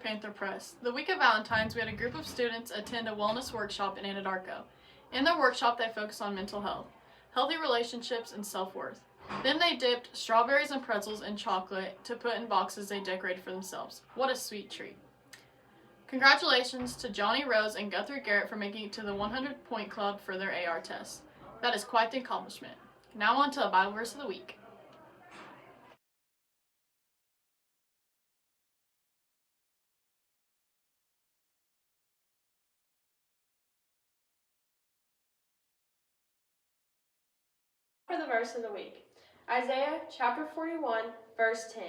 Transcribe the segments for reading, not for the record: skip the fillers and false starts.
Panther Press. The week of Valentine's, we had a group of students attend a wellness workshop in Anadarko. In their workshop, they focused on mental health, healthy relationships, and self-worth. Then they dipped strawberries and pretzels in chocolate to put in boxes they decorated for themselves. What a sweet treat. Congratulations to Johnny Rose and Guthrie Garrett for making it to the 100-point club for their AR test. That is quite the accomplishment. Now on to a Bible verse of the week. For the verse of the week, Isaiah chapter 41, verse 10.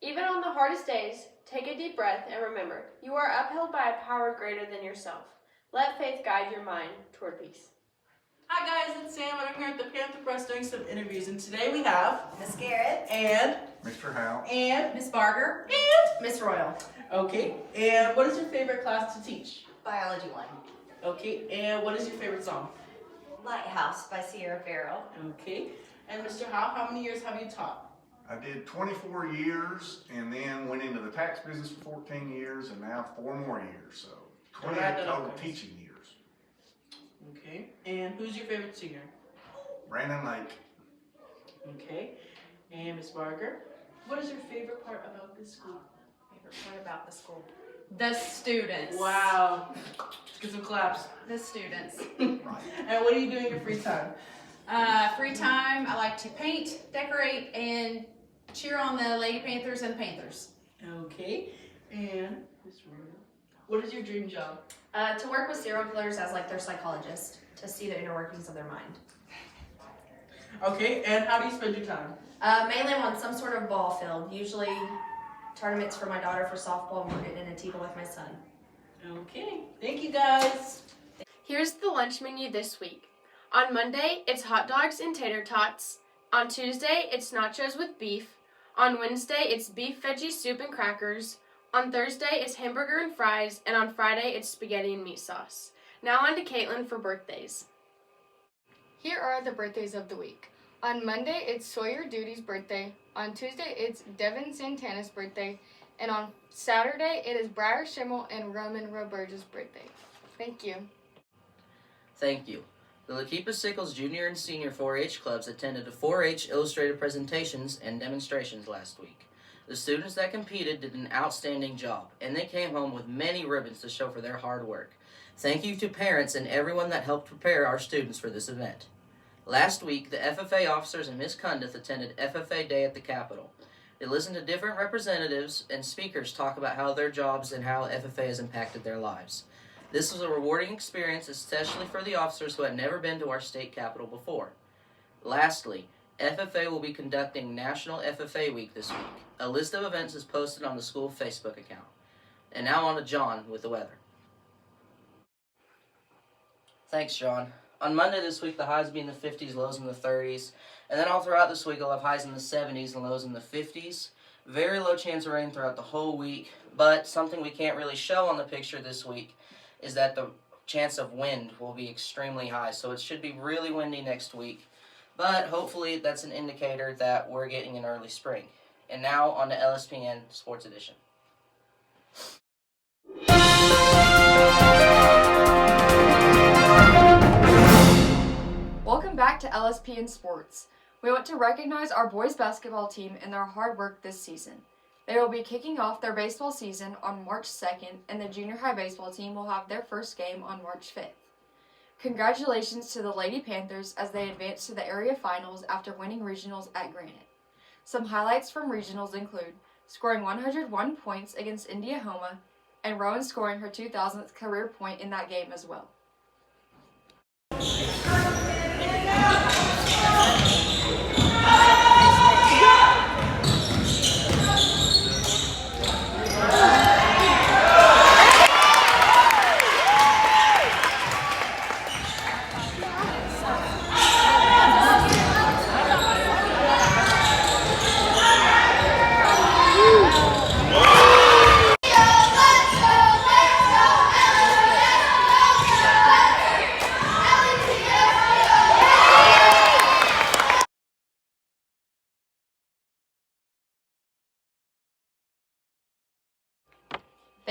Even on the hardest days, take a deep breath and remember, you are upheld by a power greater than yourself. Let faith guide your mind toward peace. Hi guys, it's Sam and I'm here at the Panther Press doing some interviews, and today we have Miss Garrett and Mr. Howe and Miss Barger and Miss Royal. okay, and what is your favorite class to teach? Biology 1. Okay, and what is your favorite song? Lighthouse by Sierra Farrell. Okay, and Mr. Howe, how many years have you taught? I did 24 years and then went into the tax business for 14 years and now 4 more years, so 28 total teaching years. Okay, and who's your favorite singer? Brandon Lake. Okay, and Miss Barger, what is your favorite part about this school? Favorite part about the school? The students. Wow, let's get some claps. The students. Right. And what do you do in your free time? Free time, I like to paint, decorate, and cheer on the Lady Panthers and the Panthers. Okay, and Miss Royal, what is your dream job? To work with serial killers as like their psychologist, to see the inner workings of their mind. Okay, and how do you spend your time? Mainly I'm on some sort of ball field, usually tournaments for my daughter for softball, and we're getting in Antigua with my son. Okay, thank you guys. Here's the lunch menu this week. On Monday, it's hot dogs and tater tots. On Tuesday, it's nachos with beef. On Wednesday, it's beef veggie soup and crackers. On Thursday, it's hamburger and fries. And on Friday, it's spaghetti and meat sauce. Now on to Caitlin for birthdays. Here are the birthdays of the week. On Monday, it's Sawyer Duty's birthday. On Tuesday, it's Devin Santana's birthday. And on Saturday, it is Briar Schimmel and Roman Roberge's birthday. Thank you. Thank you. The Lakeepa Sickles Junior and Senior 4-H clubs attended the 4-H illustrated presentations and demonstrations last week. The students that competed did an outstanding job, and they came home with many ribbons to show for their hard work. Thank you to parents and everyone that helped prepare our students for this event. Last week, the FFA officers and Ms. Cundiff attended FFA Day at the Capitol. They listened to different representatives and speakers talk about how their jobs and how FFA has impacted their lives. This was a rewarding experience, especially for the officers who had never been to our state capitol before. Lastly, FFA will be conducting National FFA Week this week. A list of events is posted on the school Facebook account. And now on to John with the weather. Thanks, John. On Monday this week, the highs will be in the 50s, lows in the 30s. And then all throughout this week, I'll have highs in the 70s and lows in the 50s. Very low chance of rain throughout the whole week, but something we can't really show on the picture this week is that the chance of wind will be extremely high, so it should be really windy next week. But hopefully that's an indicator that we're getting an early spring. And now on to LSPN Sports Edition. Welcome back to LSPN Sports. We want to recognize our boys basketball team and their hard work this season. They will be kicking off their baseball season on March 2nd, and the junior high baseball team will have their first game on March 5th. Congratulations to the Lady Panthers as they advance to the area finals after winning regionals at Granite. Some highlights from regionals include scoring 101 points against Indiahoma, and Rowan scoring her 2,000th career point in that game as well.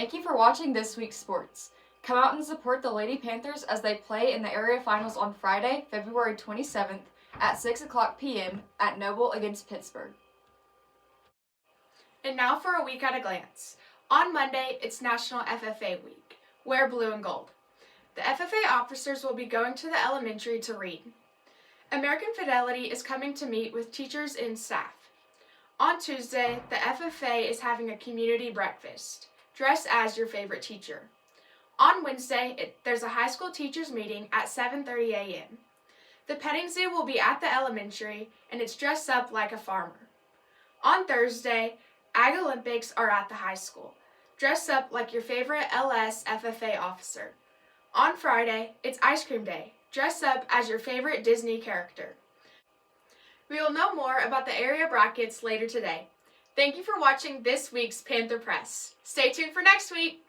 Thank you for watching this week's sports. Come out and support the Lady Panthers as they play in the area finals on Friday, February 27th at 6 o'clock p.m. at Noble against Pittsburgh. And now for a week at a glance. On Monday, it's National FFA Week. Wear blue and gold. The FFA officers will be going to the elementary to read. American Fidelity is coming to meet with teachers and staff. On Tuesday, the FFA is having a community breakfast. Dress as your favorite teacher. On Wednesday, there's a high school teachers meeting at 7:30 a.m. The petting zoo will be at the elementary, and it's dressed up like a farmer. On Thursday, Ag Olympics are at the high school. Dress up like your favorite LS FFA officer. On Friday, it's ice cream day. Dress up as your favorite Disney character. We will know more about the area brackets later today. Thank you for watching this week's Panther Press. Stay tuned for next week.